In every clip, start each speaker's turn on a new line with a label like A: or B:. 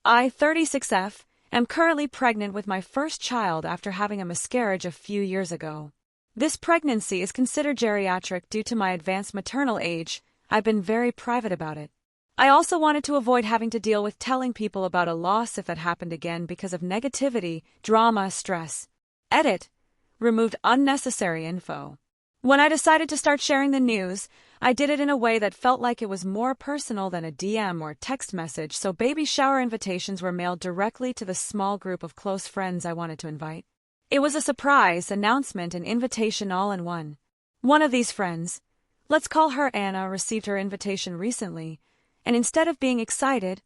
A: I, 36F, am currently pregnant with my first child after having a miscarriage a few years ago. This pregnancy is considered geriatric due to my advanced maternal age. I've been very private about it. I also wanted to avoid having to deal with telling people about a loss if that happened again because of negativity, drama, stress. Edit. Removed unnecessary info. When I decided to start sharing the news, I did it in a way that felt like it was more personal than a DM or text message, so baby shower invitations were mailed directly to the small group of close friends I wanted to invite. It was a surprise, announcement, and invitation all in one. One of these friends, let's call her Anna, received her invitation recently, and instead of being excited,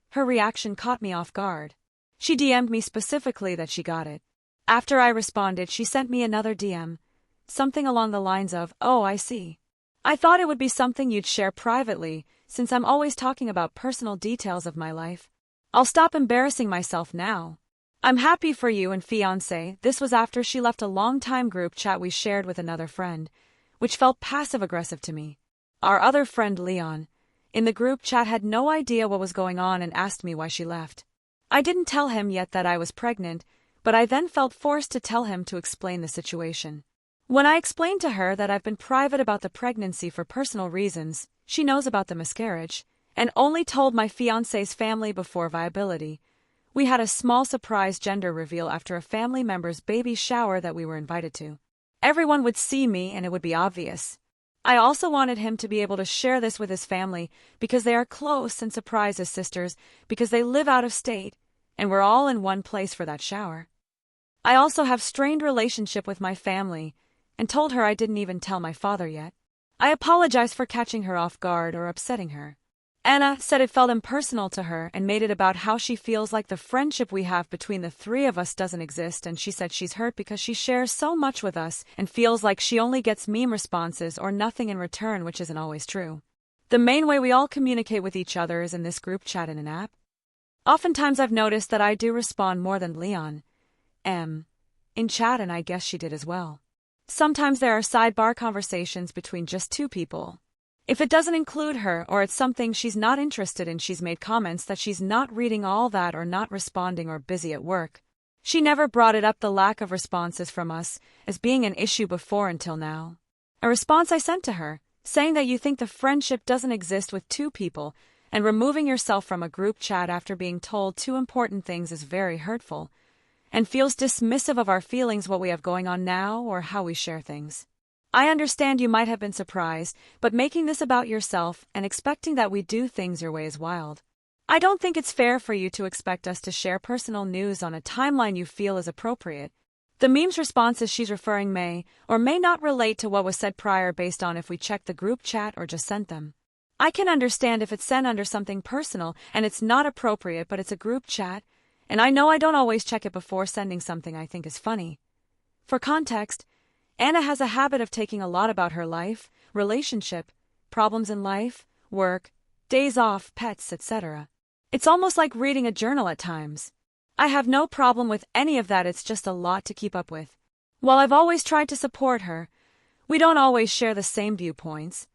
A: her reaction caught me off guard. She DM'd me specifically that she got it. After I responded, she sent me another DM, something along the lines of, "Oh, I see. I thought it would be something you'd share privately, since I'm always talking about personal details of my life. I'll stop embarrassing myself now. I'm happy for you and fiancé." This was after she left a long-time group chat we shared with another friend, which felt passive-aggressive to me. Our other friend, Leon, in the group chat had no idea what was going on and asked me why she left. I didn't tell him yet that I was pregnant, but I then felt forced to tell him to explain the situation. When I explained to her that I've been private about the pregnancy for personal reasons, she knows about the miscarriage, and only told my fiancé's family before viability. We had a small surprise gender reveal after a family member's baby shower that we were invited to. Everyone would see me and it would be obvious. I also wanted him to be able to share this with his family because they are close and surprise his sisters because they live out of state, and we're all in one place for that shower. I also have strained relationship with my family and told her I didn't even tell my father yet. I apologized for catching her off guard or upsetting her. Anna said it felt impersonal to her and made it about how she feels like the friendship we have between the three of us doesn't exist, and she said she's hurt because she shares so much with us and feels like she only gets meme responses or nothing in return, which isn't always true. The main way we all communicate with each other is in this group chat in an app. Oftentimes I've noticed that I do respond more than Leon in chat, and I guess she did as well. Sometimes there are sidebar conversations between just two people. If it doesn't include her or it's something she's not interested in, she's made comments that she's not reading all that or not responding or busy at work. She never brought it up, the lack of responses from us, as being an issue before until now. A response I sent to her, saying that you think the friendship doesn't exist with two people, and removing yourself from a group chat after being told two important things is very hurtful, and feels dismissive of our feelings, what we have going on now, or how we share things. I understand you might have been surprised, but making this about yourself and expecting that we do things your way is wild. I don't think it's fair for you to expect us to share personal news on a timeline you feel is appropriate. The meme's responses she's referring may or may not relate to what was said prior based on if we checked the group chat or just sent them. I can understand if it's sent under something personal and it's not appropriate, but it's a group chat, and I know I don't always check it before sending something I think is funny. For context, Anna has a habit of taking a lot about her life, relationship, problems in life, work, days off, pets, etc. It's almost like reading a journal at times. I have no problem with any of that, it's just a lot to keep up with. While I've always tried to support her, we don't always share the same viewpoints.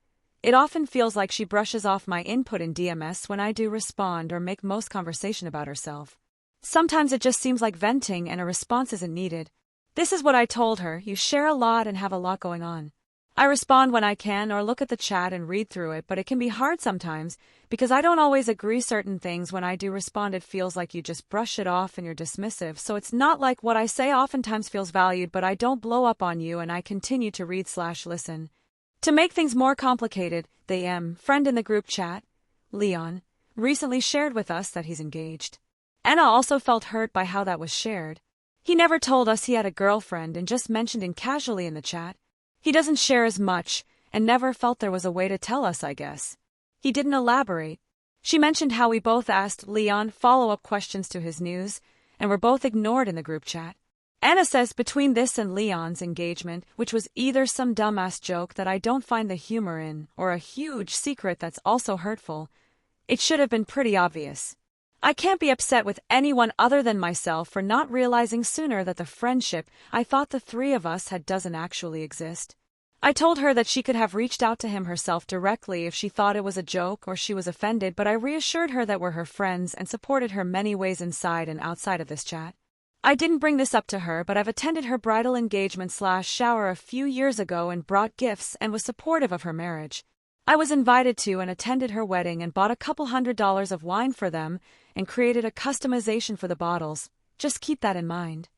A: It often feels like she brushes off my input in DMS when I do respond or make most conversation about herself. Sometimes it just seems like venting and a response isn't needed. This is what I told her: you share a lot and have a lot going on. I respond when I can or look at the chat and read through it, but it can be hard sometimes because I don't always agree certain things. When I do respond, it feels like you just brush it off and you're dismissive, so it's not like what I say oftentimes feels valued, but I don't blow up on you and I continue to read/listen. To make things more complicated, the friend in the group chat, Leon, recently shared with us that he's engaged. Anna also felt hurt by how that was shared. He never told us he had a girlfriend and just mentioned it casually in the chat. He doesn't share as much and never felt there was a way to tell us, I guess. He didn't elaborate. She mentioned how we both asked Leon follow-up questions to his news and were both ignored in the group chat. Anna says between this and Leon's engagement, which was either some dumbass joke that I don't find the humor in or a huge secret that's also hurtful, it should have been pretty obvious. I can't be upset with anyone other than myself for not realizing sooner that the friendship I thought the three of us had doesn't actually exist. I told her that she could have reached out to him herself directly if she thought it was a joke or she was offended, but I reassured her that we're her friends and supported her many ways inside and outside of this chat. I didn't bring this up to her, but I've attended her bridal engagement/shower a few years ago and brought gifts and was supportive of her marriage. I was invited to and attended her wedding and bought a couple $100 of wine for them and created a customization for the bottles. Just keep that in mind.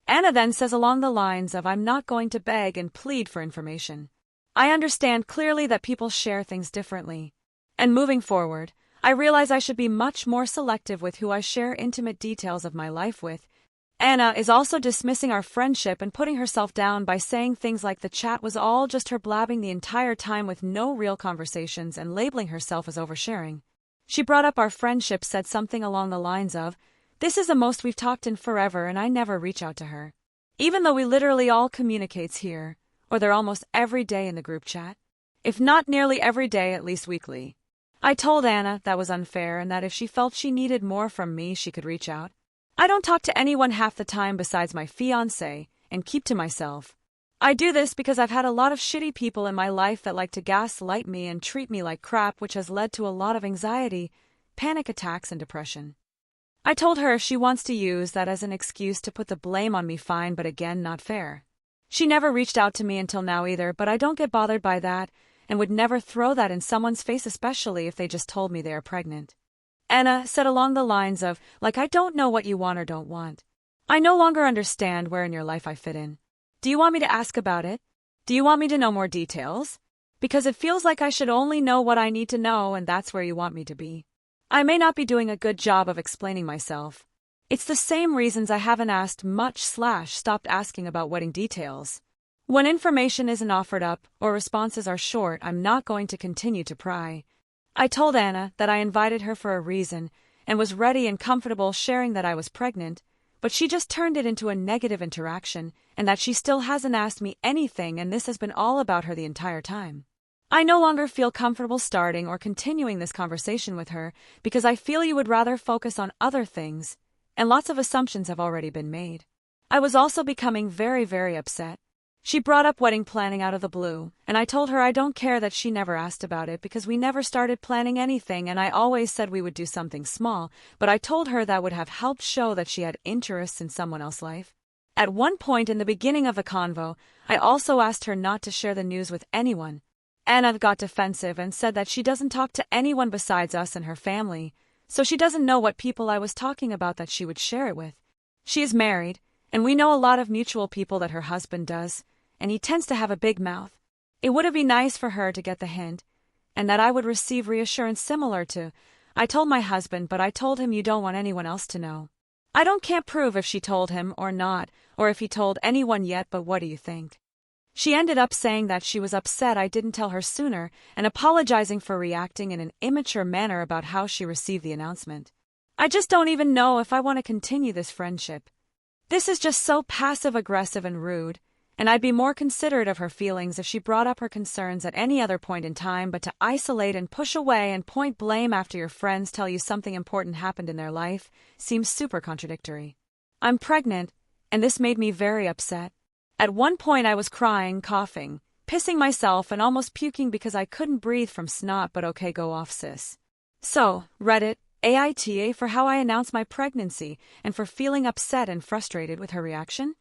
A: Anna then says along the lines of, I'm not going to beg and plead for information. I understand clearly that people share things differently. And moving forward, I realize I should be much more selective with who I share intimate details of my life with. Anna is also dismissing our friendship and putting herself down by saying things like the chat was all just her blabbing the entire time with no real conversations and labeling herself as oversharing. She brought up our friendship, said something along the lines of, this is the most we've talked in forever and I never reach out to her. Even though we literally all communicates here, or they're almost every day in the group chat. If not nearly every day, at least weekly. I told Anna that was unfair and that if she felt she needed more from me, she could reach out. I don't talk to anyone half the time besides my fiancé and keep to myself. I do this because I've had a lot of shitty people in my life that like to gaslight me and treat me like crap, which has led to a lot of anxiety, panic attacks, and depression. I told her if she wants to use that as an excuse to put the blame on me, fine, but again, not fair. She never reached out to me until now either, but I don't get bothered by that and would never throw that in someone's face, especially if they just told me they are pregnant. Anna said along the lines of, like, I don't know what you want or don't want. I no longer understand where in your life I fit in. Do you want me to ask about it? Do you want me to know more details? Because it feels like I should only know what I need to know, and that's where you want me to be. I may not be doing a good job of explaining myself. It's the same reasons I haven't asked much/stopped asking about wedding details. When information isn't offered up or responses are short, I'm not going to continue to pry. I told Anna that I invited her for a reason and was ready and comfortable sharing that I was pregnant, but she just turned it into a negative interaction and that she still hasn't asked me anything, and this has been all about her the entire time. I no longer feel comfortable starting or continuing this conversation with her because I feel you would rather focus on other things, and lots of assumptions have already been made. I was also becoming very, very upset. She brought up wedding planning out of the blue, and I told her I don't care that she never asked about it because we never started planning anything and I always said we would do something small, but I told her that would have helped show that she had interests in someone else's life. At one point in the beginning of the convo, I also asked her not to share the news with anyone. Anna got defensive and said that she doesn't talk to anyone besides us and her family, so she doesn't know what people I was talking about that she would share it with. She is married, and we know a lot of mutual people that her husband does, and he tends to have a big mouth. It would be nice for her to get the hint, and that I would receive reassurance similar to, I told my husband, but I told him you don't want anyone else to know. Can't prove if she told him or not, or if he told anyone yet, but what do you think? She ended up saying that she was upset I didn't tell her sooner and apologizing for reacting in an immature manner about how she received the announcement. I just don't even know if I want to continue this friendship. This is just so passive-aggressive and rude, and I'd be more considerate of her feelings if she brought up her concerns at any other point in time, but to isolate and push away and point blame after your friends tell you something important happened in their life seems super contradictory. I'm pregnant, and this made me very upset. At one point I was crying, coughing, pissing myself, and almost puking because I couldn't breathe from snot, but okay, go off, sis. So, Reddit, AITA for how I announced my pregnancy and for feeling upset and frustrated with her reaction?